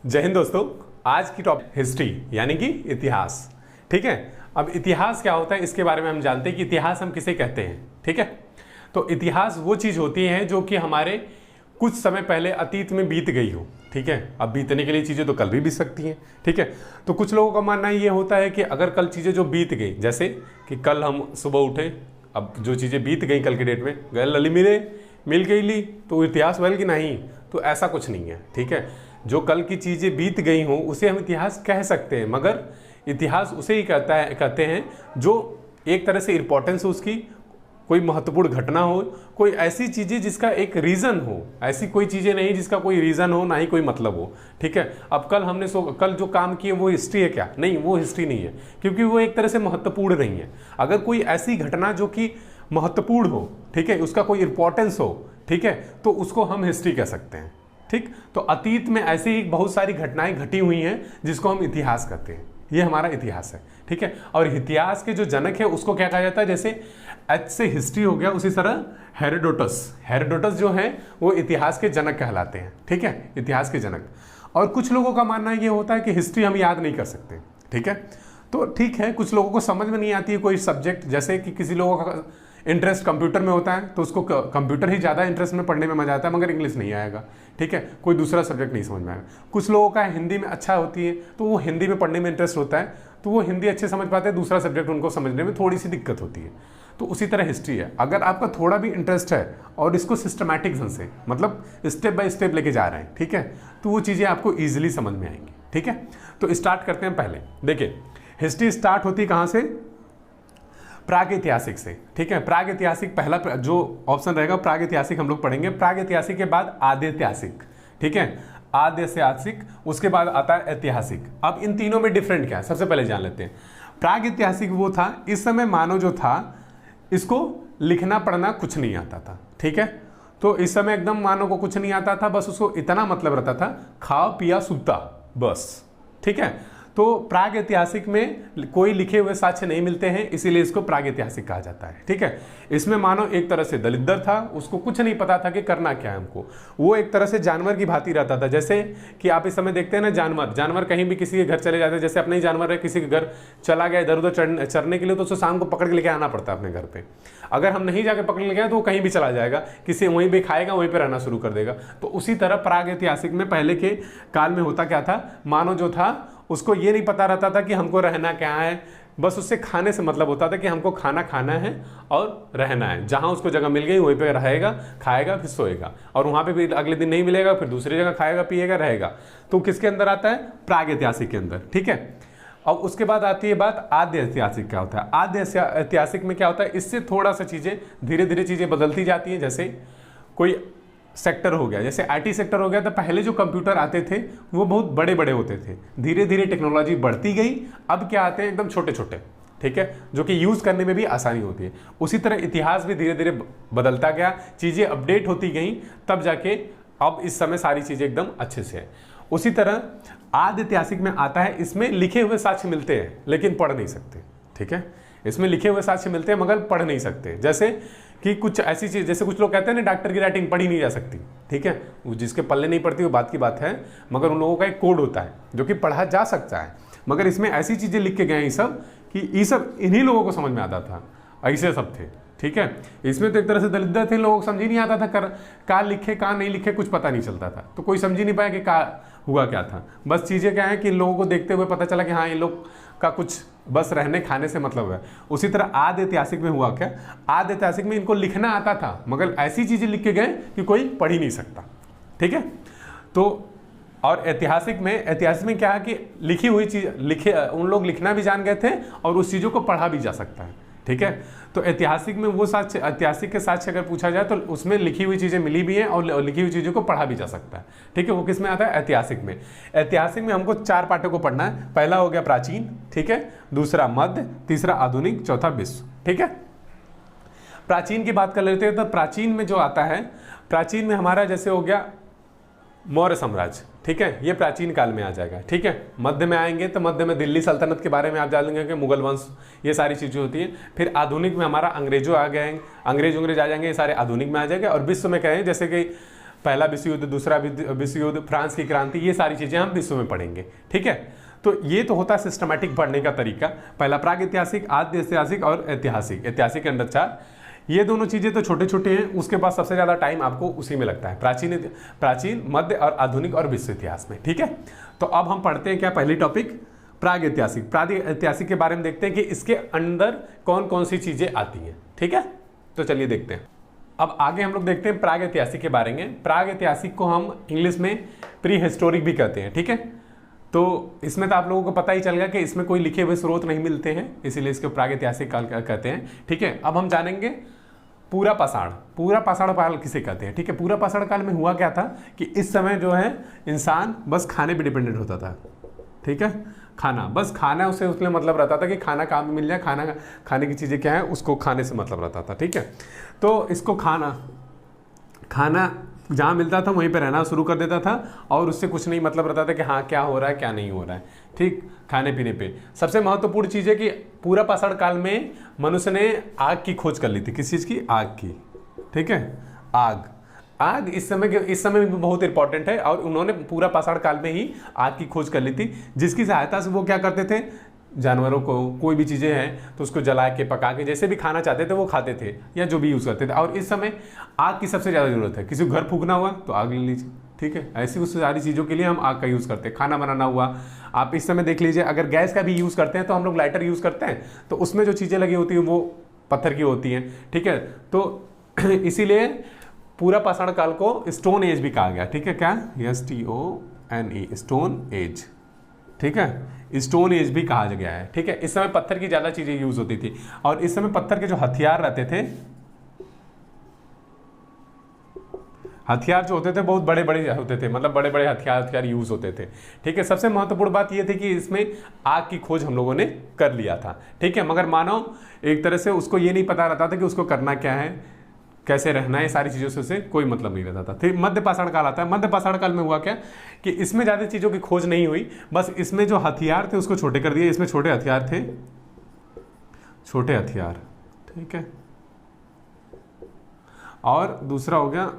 जय हिंद दोस्तों। आज की टॉपिक हिस्ट्री यानी कि इतिहास। ठीक है, अब इतिहास क्या होता है इसके बारे में हम जानते हैं कि इतिहास हम किसे कहते हैं। ठीक है, तो इतिहास वो चीज़ होती है जो कि हमारे कुछ समय पहले अतीत में बीत गई हो। ठीक है, अब बीतने के लिए चीज़ें तो कल भी बीत सकती हैं। ठीक है, तो कुछ लोगों का मानना ये होता है कि अगर कल चीज़ें जो बीत गई, जैसे कि कल हम सुबह उठे, अब जो चीज़ें बीत गई कल के डेट में, गए लली मिल गई ली, तो इतिहास बदल कि नहीं, तो ऐसा कुछ नहीं है। ठीक है, जो कल की चीज़ें बीत गई हों उसे हम इतिहास कह सकते हैं, मगर इतिहास उसे ही कहते हैं जो एक तरह से इम्पोर्टेंस हो उसकी, कोई महत्वपूर्ण घटना हो, कोई ऐसी चीज़ें जिसका एक रीज़न हो। ऐसी कोई चीज़ें नहीं जिसका कोई रीज़न हो, ना ही कोई मतलब हो। ठीक है, अब कल जो काम किए वो हिस्ट्री है क्या? नहीं, वो हिस्ट्री नहीं है, क्योंकि वो एक तरह से महत्वपूर्ण नहीं है। अगर कोई ऐसी घटना जो कि महत्वपूर्ण हो, ठीक है, उसका कोई इंपॉर्टेंस हो, ठीक है, तो उसको हम हिस्ट्री कह सकते हैं। ठीक, तो अतीत में ऐसी ही बहुत सारी घटनाएं घटी हुई हैं जिसको हम इतिहास कहते हैं। ये हमारा इतिहास है। ठीक है, और इतिहास के जो जनक है उसको क्या कहा जाता है? जैसे एच से हिस्ट्री हो गया, उसी तरह हेरोडोटस जो है वो इतिहास के जनक कहलाते हैं। ठीक है, इतिहास के जनक। और कुछ लोगों का मानना ये होता है कि हिस्ट्री हम याद नहीं कर सकते। ठीक है, तो ठीक है, कुछ लोगों को समझ में नहीं आती है कोई सब्जेक्ट, जैसे कि किसी लोगों का इंटरेस्ट कंप्यूटर में होता है तो उसको कंप्यूटर ही ज़्यादा इंटरेस्ट में पढ़ने में मजा आता है, मगर इंग्लिश नहीं आएगा। ठीक है, कोई दूसरा सब्जेक्ट नहीं समझ में आएगा। कुछ लोगों का हिंदी में अच्छा होती है तो वो हिंदी में पढ़ने में इंटरेस्ट होता है, तो वो हिंदी अच्छे समझ पाते हैं, दूसरा सब्जेक्ट उनको समझने में थोड़ी सी दिक्कत होती है। तो उसी तरह हिस्ट्री है, अगर आपका थोड़ा भी इंटरेस्ट है और इसको सिस्टमैटिक ढंग से, मतलब स्टेप बाय स्टेप लेके जा रहे हैं, ठीक है, तो वो चीज़ें आपको ईजिली समझ में आएंगी। ठीक है, तो स्टार्ट करते हैं। पहले देखिए, हिस्ट्री स्टार्ट होती है कहाँ से? प्रागैतिहासिक से। ठीक है, प्रागैतिहासिक पहला जो ऑप्शन रहेगा प्रागैतिहासिक हम लोग पढ़ेंगे। प्रागैतिहासिक के बाद आद्यैतिहासिक। ठीक है, आद्यैतिहासिक, उसके बाद आता है ऐतिहासिक। अब इन तीनों में डिफरेंट क्या है सबसे पहले जान लेते हैं। प्रागैतिहासिक वो था, इस समय मानव जो था इसको लिखना पढ़ना कुछ नहीं आता था। ठीक है, तो इस समय एकदम मानव को कुछ नहीं आता था, बस उसको इतना मतलब रहता था खाओ पिया सूता बस। ठीक है, तो प्रागैतिहासिक में कोई लिखे हुए साक्ष्य नहीं मिलते हैं, इसीलिए इसको प्रागैतिहासिक कहा जाता है। ठीक है, इसमें मानव एक तरह से दलिद्र था, उसको कुछ नहीं पता था कि करना क्या है हमको। वो एक तरह से जानवर की भांति रहता था। जैसे कि आप इस समय देखते हैं ना, जानवर कहीं भी किसी के घर चले जाते हैं, जैसे अपने ही जानवर है, किसी के घर चला गया इधर उधर चरने के लिए, तो उसको शाम को पकड़ के लेके आना पड़ता है अपने घर पे। अगर हम नहीं जाके पकड़ ले गए तो वो कहीं भी चला जाएगा, किसी वहीं पे खाएगा, वहीं पे रहना शुरू कर देगा। तो उसी तरह प्रागैतिहासिक में पहले के काल में होता क्या था, मानव जो था उसको ये नहीं पता रहता था कि हमको रहना क्या है, बस उससे खाने से मतलब होता था कि हमको खाना खाना है और रहना है। जहाँ उसको जगह मिल गई वहीं पे रहेगा, खाएगा, फिर सोएगा, और वहाँ पे भी अगले दिन नहीं मिलेगा, फिर दूसरी जगह खाएगा पिएगा रहेगा। तो किसके अंदर आता है? प्रागैतिहासिक के अंदर। ठीक है, अब उसके बाद आती है बात आद्य ऐतिहासिक। क्या होता है आद्य ऐतिहासिक में? क्या होता है, इससे थोड़ा सा चीज़ें धीरे धीरे चीज़ें बदलती जाती हैं। जैसे कोई सेक्टर हो गया, जैसे आईटी सेक्टर हो गया, तो पहले जो कंप्यूटर आते थे वो बहुत बड़े बड़े होते थे, धीरे धीरे टेक्नोलॉजी बढ़ती गई, अब क्या आते हैं एकदम छोटे छोटे। ठीक है, जो कि यूज़ करने में भी आसानी होती है। उसी तरह इतिहास भी धीरे धीरे बदलता गया, चीज़ें अपडेट होती गई, तब जाके अब इस समय सारी चीज़ें एकदम अच्छे से है। उसी तरह आद्य ऐतिहासिक में आता है, इसमें लिखे हुए साक्ष्य मिलते हैं लेकिन पढ़ नहीं सकते। ठीक है, इसमें लिखे हुए साक्ष्य मिलते हैं मगर पढ़ नहीं सकते। जैसे कि कुछ ऐसी चीज़, जैसे कुछ लोग कहते हैं ना डॉक्टर की राइटिंग पढ़ी नहीं जा सकती। ठीक है, वो जिसके पल्ले नहीं पड़ती वो बात की बात है, मगर उन लोगों का एक कोड होता है जो कि पढ़ा जा सकता है। मगर इसमें ऐसी चीज़ें लिख के गए ये सब कि ये सब इन्हीं लोगों को समझ में आता था, ऐसे सब थे। ठीक है, इसमें तो एक तरह से दलिद्र थे, लोगों को समझ ही नहीं आता था कहाँ लिखे कहाँ नहीं लिखे, कुछ पता नहीं चलता था, तो कोई समझ ही नहीं पाया कि कहाँ हुआ क्या था। बस चीज़ें क्या है कि लोगों को देखते हुए पता चला कि हाँ ये लोग का कुछ बस रहने खाने से मतलब है। उसी तरह आद्य ऐतिहासिक में हुआ क्या, आद्य ऐतिहासिक में इनको लिखना आता था मगर ऐसी चीज़ें लिख के गए कि कोई पढ़ ही नहीं सकता। ठीक है, तो और ऐतिहासिक में क्या है कि लिखी हुई चीज़ उन लोग लिखना भी जान गए थे और उस चीज़ों को पढ़ा भी जा सकता है। ठीक है, तो ऐतिहासिक में वो साक्ष्य, ऐतिहासिक के साक्ष्य अगर पूछा जाए तो उसमें लिखी हुई चीज़ें मिली भी हैं और लिखी हुई चीज़ों को पढ़ा भी जा सकता है। ठीक है, वो किस में आता है? ऐतिहासिक में। ऐतिहासिक में हमको 4 पार्टों को पढ़ना है। पहला हो गया प्राचीन, ठीक है, दूसरा मध्य, तीसरा आधुनिक, चौथा विश्व। ठीक है, प्राचीन की बात कर लेते हैं। तो प्राचीन में जो आता है, प्राचीन में हमारा जैसे हो गया मौर्य साम्राज्य। ठीक है, ये प्राचीन काल में आ जाएगा। ठीक है, मध्य में आएंगे तो मध्य में दिल्ली सल्तनत के बारे में आप जान लेंगे कि मुगल वंश, ये सारी चीज़ें होती हैं। फिर आधुनिक में हमारा अंग्रेजों आ गए, अंग्रेज आ जाएंगे, ये सारे आधुनिक में आ जाएंगे। और विश्व में कहें जैसे कि पहला विश्व युद्ध, दूसरा विश्व युद्ध, फ्रांस की क्रांति, ये सारी चीजें हम विश्व में पढ़ेंगे। ठीक है, तो ये तो होता है सिस्टमैटिक पढ़ने का तरीका। पहला प्राग ऐतिहासिक, आद्य ऐतिहासिक और ऐतिहासिक, ऐतिहासिक के अंदर 4। ये दोनों चीजें तो छोटे छोटे हैं, उसके बाद सबसे ज्यादा टाइम आपको उसी में लगता है, प्राचीन, मध्य और आधुनिक और विश्व इतिहास में। ठीक है, तो अब हम पढ़ते हैं क्या, पहली टॉपिक प्राग ऐतिहासिक। प्राग ऐतिहासिक के बारे में देखते हैं कि इसके अंदर कौन कौन सी चीजें आती हैं। ठीक है, तो चलिए देखते हैं। अब आगे हम लोग देखते हैं प्राग ऐतिहासिक के बारे में। प्राग ऐतिहासिक को हम इंग्लिश में प्री हिस्टोरिक भी कहते हैं। ठीक है, तो इसमें तो आप लोगों को पता ही चल गया कि इसमें कोई लिखे हुए स्रोत नहीं मिलते हैं, इसीलिए इसको प्राग ऐतिहासिक काल कहते हैं। ठीक है, अब हम जानेंगे पूरा पाषाण। पूरा पाषाण काल किसे कहते हैं। ठीक है, पूरा पाषाण काल में हुआ क्या था कि इस समय जो है इंसान बस खाने पे डिपेंडेंट होता था। ठीक है, खाना, बस खाना उसे उसमें मतलब रहता था कि खाना कहाँ पे मिल जाए, खाने की चीज़ें क्या है, उसको खाने से मतलब रहता था। ठीक है, तो इसको खाना जहाँ मिलता था वहीं पे रहना शुरू कर देता था और उससे कुछ नहीं मतलब रहता था कि हाँ क्या हो रहा है क्या नहीं हो रहा है। ठीक, खाने पीने पे सबसे महत्वपूर्ण चीज़ है कि पूरा पाषाण काल में मनुष्य ने आग की खोज कर ली थी। किस चीज़ की, आग की। ठीक है, आग इस समय भी बहुत इंपॉर्टेंट है और उन्होंने पूरा पाषाण काल में ही आग की खोज कर ली थी, जिसकी सहायता से वो क्या करते थे, जानवरों को कोई भी चीज़ें हैं तो उसको जला के पका के जैसे भी खाना चाहते थे वो खाते थे या जो भी यूज़ करते थे। और इस समय आग की सबसे ज़्यादा ज़रूरत है। किसी को घर फूकना हुआ तो आग ले लीजिए। ठीक है, ऐसी उस सारी चीज़ों के लिए हम आग का यूज़ करते हैं। खाना बनाना हुआ, आप इस समय देख लीजिए, अगर गैस का भी यूज़ करते हैं तो हम लोग लाइटर यूज़ करते हैं, तो उसमें जो चीज़ें लगी होती हैं वो पत्थर की होती हैं। ठीक है, तो इसीलिए पूरा पाषाण काल को स्टोन एज भी कहा गया। ठीक है, क्या, STONE, स्टोन एज। ठीक है, स्टोन एज भी कहा गया है। ठीक है, इस समय पत्थर की ज़्यादा चीज़ें यूज़ होती थी और इस समय पत्थर के जो हथियार रहते थे, हथियार जो होते थे बहुत बड़े बड़े होते थे, मतलब बड़े बड़े हथियार यूज़ होते थे। ठीक है, सबसे महत्वपूर्ण बात यह थी कि इसमें आग की खोज हम लोगों ने कर लिया था। ठीक है, मगर मानव एक तरह से उसको ये नहीं पता रहता था कि उसको करना क्या है, कैसे रहना है, सारी चीज़ों से उसे कोई मतलब नहीं रहता था। फिर मध्य पाषाण काल आता है। मध्य पाषाण काल में हुआ क्या कि इसमें ज़्यादा चीज़ों की खोज नहीं हुई, बस इसमें जो हथियार थे उसको छोटे कर दिए। इसमें छोटे हथियार थे, छोटे हथियार। ठीक है, और दूसरा हो गया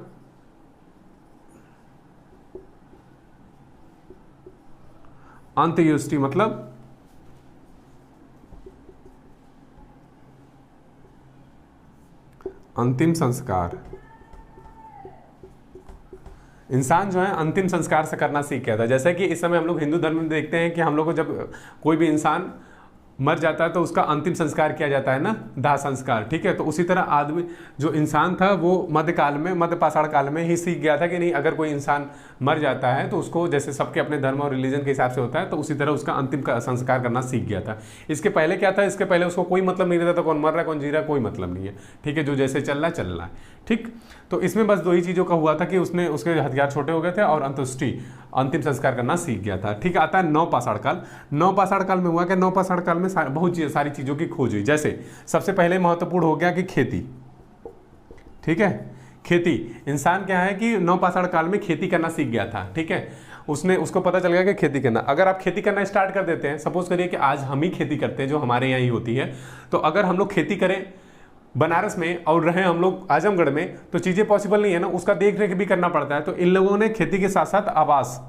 अंत्येष्टि, मतलब अंतिम संस्कार। इंसान जो है अंतिम संस्कार से करना सीख गया था। जैसे कि इस समय हम लोग हिंदू धर्म में देखते हैं कि हम लोग को जब कोई भी इंसान मर जाता है तो उसका अंतिम संस्कार किया जाता है ना, दाह संस्कार। ठीक है, तो उसी तरह आदमी जो इंसान था वो मध्य पाषाण काल में ही सीख गया था कि नहीं, अगर कोई इंसान मर जाता है तो उसको जैसे सबके अपने धर्म और रिलीजन के हिसाब से होता है, तो उसी तरह उसका अंतिम संस्कार करना सीख गया था। इसके पहले क्या था, इसके पहले उसको कोई मतलब नहीं रहता था, कौन मर रहा है कौन जी रहा है कोई मतलब नहीं है। ठीक है, जो जैसे चल रहा है चल रहा है। ठीक, तो इसमें बस 2 ही चीज़ों का हुआ था कि उसके हथियार छोटे हो गए थे और अंत्येष्टि, अंतिम संस्कार करना सीख गया था। ठीक, आता है नव पाषाण काल। नव पाषाण काल में हुआ क्या, नव पाषाण काल में बहुत सारी चीज़ों की खोज हुई। जैसे सबसे पहले महत्वपूर्ण हो गया कि खेती। ठीक है, खेती, इंसान क्या है कि नव पाषाण काल में खेती करना सीख गया था। ठीक है, उसको पता चल गया कि खेती करना, अगर आप खेती करना स्टार्ट कर देते हैं, सपोज करिए कि आज हम ही खेती करते हैं जो हमारे यहाँ ही होती है, तो अगर हम लोग खेती करें बनारस में और रहें हम लोग आजमगढ़ में तो चीज़ें पॉसिबल नहीं है ना, उसका देख रेख भी करना पड़ता है। तो इन लोगों ने खेती के साथ साथ आवास,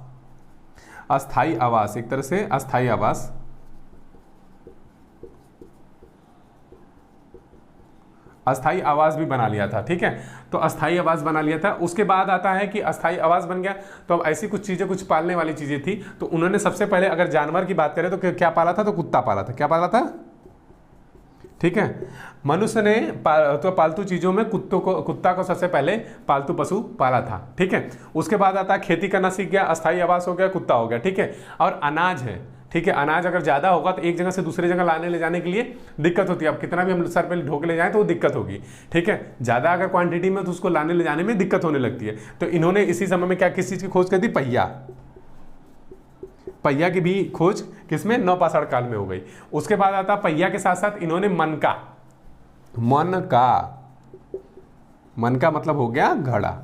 अस्थाई आवास, एक तरह से अस्थाई आवास, अस्थाई आवास भी बना लिया था। ठीक है, तो अस्थाई आवास बना लिया था। उसके बाद आता है कि अस्थाई आवास बन गया तो अब ऐसी कुछ चीज़ें, कुछ पालने वाली चीज़ें थी, तो उन्होंने सबसे पहले अगर जानवर की बात करें तो क्या पाला था, तो कुत्ता पाला था। क्या पाला था, ठीक है, मनुष्य ने तो पालतू चीज़ों में कुत्ता को सबसे पहले पालतू पशु पाला था। ठीक है, उसके बाद आता है खेती करना सीख गया, अस्थाई आवास हो गया, कुत्ता हो गया। ठीक है, और अनाज है। ठीक है, अनाज अगर ज़्यादा होगा तो एक जगह से दूसरी जगह लाने ले जाने के लिए दिक्कत होती है। अब कितना भी हम सर पे ढोके ले जाएं तो वो दिक्कत होगी। ठीक है, ज़्यादा अगर क्वांटिटी में तो उसको लाने ले जाने में दिक्कत होने लगती है। तो इन्होंने इसी समय में क्या, किस चीज़ की खोज कर दी, पहिया की भी खोज किसमें, नव पाषाण काल में हो गई। उसके बाद आता पहिया के साथ साथ इन्होंने मन का मतलब हो गया घड़ा।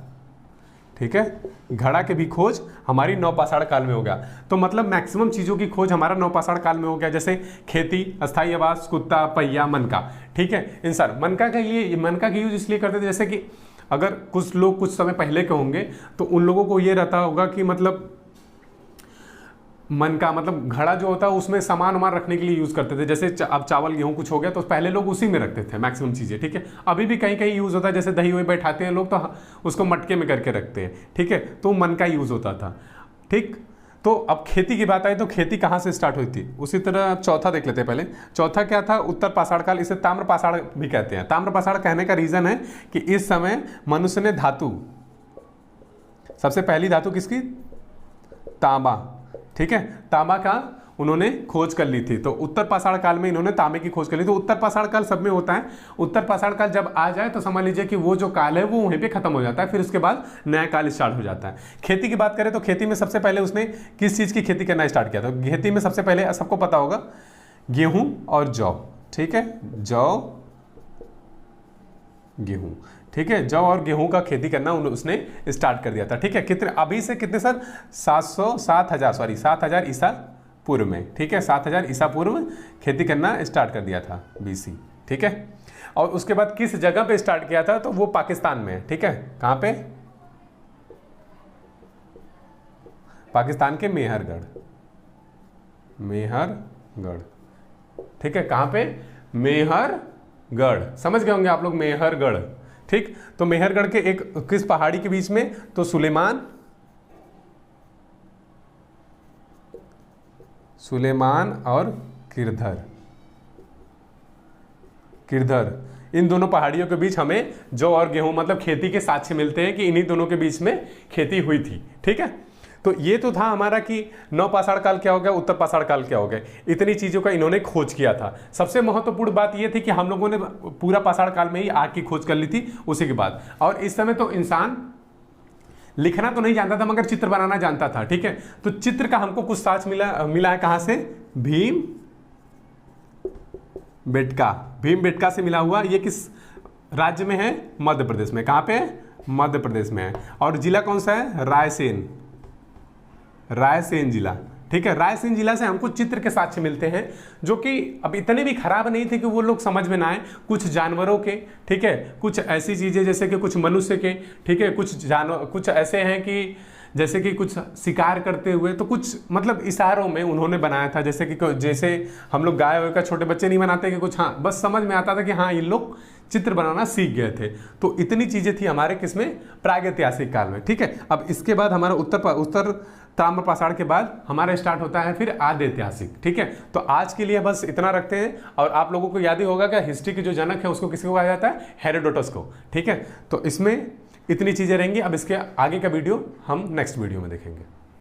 ठीक है, घड़ा के भी खोज हमारी नव पाषाण काल में हो गया। तो मतलब मैक्सिमम चीज़ों की खोज हमारा नव पाषाण काल में हो गया, जैसे खेती, अस्थाई आवास, कुत्ता, पहिया, मनका। ठीक है, इन सर मनका का यूज इसलिए करते थे जैसे कि अगर कुछ लोग कुछ समय पहले के होंगे तो उन लोगों को ये रहता होगा कि मतलब मन का मतलब घड़ा जो होता है उसमें सामान वामान रखने के लिए यूज़ करते थे। जैसे अब चावल गेहूं कुछ हो गया तो पहले लोग उसी में रखते थे मैक्सिमम चीज़ें, ठीक है। अभी भी कहीं कहीं यूज़ होता है, जैसे दही वही बैठाते हैं लोग तो उसको मटके में करके रखते हैं, ठीक है। तो मन का यूज़ होता था, ठीक। तो अब खेती की बात आई तो खेती कहाँ से स्टार्ट हुई थी, उसी तरह चौथा देख लेते हैं पहले। चौथा क्या था, उत्तर पाषाण काल, इसे ताम्र पाषाण भी कहते हैं। ताम्र पाषाण कहने का रीज़न है कि इस समय मनुष्य ने धातु, सबसे पहली धातु किसकी, तांबा, ठीक है, तांबा का उन्होंने खोज कर ली थी। तो उत्तर पाषाण काल में इन्होंने तांबे की खोज कर ली। तो उत्तर पाषाण काल सब में होता है। उत्तर पाषाण काल जब आ जाए तो समझ लीजिए कि वो जो काल है वो वहीं पे खत्म हो जाता है, फिर उसके बाद नया काल स्टार्ट हो जाता है। खेती की बात करें तो खेती में सबसे पहले उसने किस चीज़ की खेती करना स्टार्ट किया था, खेती में सबसे पहले सबको पता होगा गेहूँ और जौ, ठीक है, जौ गेहूँ, ठीक है, जौ और गेहूं का खेती करना उसने स्टार्ट कर दिया था, ठीक है। कितने अभी से कितने सर, 7,000 ईसा पूर्व में, ठीक है, 7,000 ईसा पूर्व खेती करना स्टार्ट कर दिया था, BC, ठीक है। और उसके बाद किस जगह पे स्टार्ट किया था, तो वो पाकिस्तान में, ठीक है, कहां पे, पाकिस्तान के मेहरगढ़, ठीक है, कहां पे, मेहरगढ़, समझ गए होंगे आप लोग, मेहरगढ़, ठीक। तो मेहरगढ़ के एक किस पहाड़ी के बीच में, तो सुलेमान और किरधर, इन दोनों पहाड़ियों के बीच हमें जौ और गेहूं मतलब खेती के साक्ष्य मिलते हैं कि इन्हीं दोनों के बीच में खेती हुई थी, ठीक है। तो ये तो था हमारा कि नवपाषाण काल क्या हो गया, उत्तर पाषाण काल क्या हो गया, इतनी चीज़ों का इन्होंने खोज किया था। सबसे महत्वपूर्ण बात ये थी कि हम लोगों ने पूरा पाषाण काल में ही आग की खोज कर ली थी उसी के बाद। और इस समय तो इंसान लिखना तो नहीं जानता था मगर चित्र बनाना जानता था, ठीक है। तो चित्र का हमको कुछ साक्ष्य मिला है कहाँ से, भीमबेटका से मिला हुआ। ये किस राज्य में है, मध्य प्रदेश में, कहाँ पे है, मध्य प्रदेश में है। और जिला कौन सा है, रायसेन जिला, ठीक है। रायसेन जिला से हमको चित्र के साक्ष्य मिलते हैं जो कि अब इतने भी खराब नहीं थे कि वो लोग समझ में ना आए। कुछ जानवरों के, ठीक है, कुछ ऐसी चीज़ें जैसे कि कुछ मनुष्य के, ठीक है, कुछ ऐसे हैं कि जैसे कि कुछ शिकार करते हुए, तो कुछ मतलब इशारों में उन्होंने बनाया था। जैसे हम लोग गाय वाय का छोटे बच्चे नहीं बनाते कि कुछ, हाँ, बस समझ में आता था कि हाँ ये लोग चित्र बनाना सीख गए थे। तो इतनी चीज़ें थी हमारे किसमें, प्रागैतिहासिक काल में, ठीक है। अब इसके बाद हमारा उत्तर ताम्र पाषाण के बाद हमारा स्टार्ट होता है फिर आद्य ऐतिहासिक, ठीक है। तो आज के लिए बस इतना रखते हैं। और आप लोगों को याद ही होगा कि हिस्ट्री के जो जनक है उसको किसको कहा जाता है, हेरोडोटस को, ठीक है। तो इसमें इतनी चीज़ें रहेंगी। अब इसके आगे का वीडियो हम नेक्स्ट वीडियो में देखेंगे।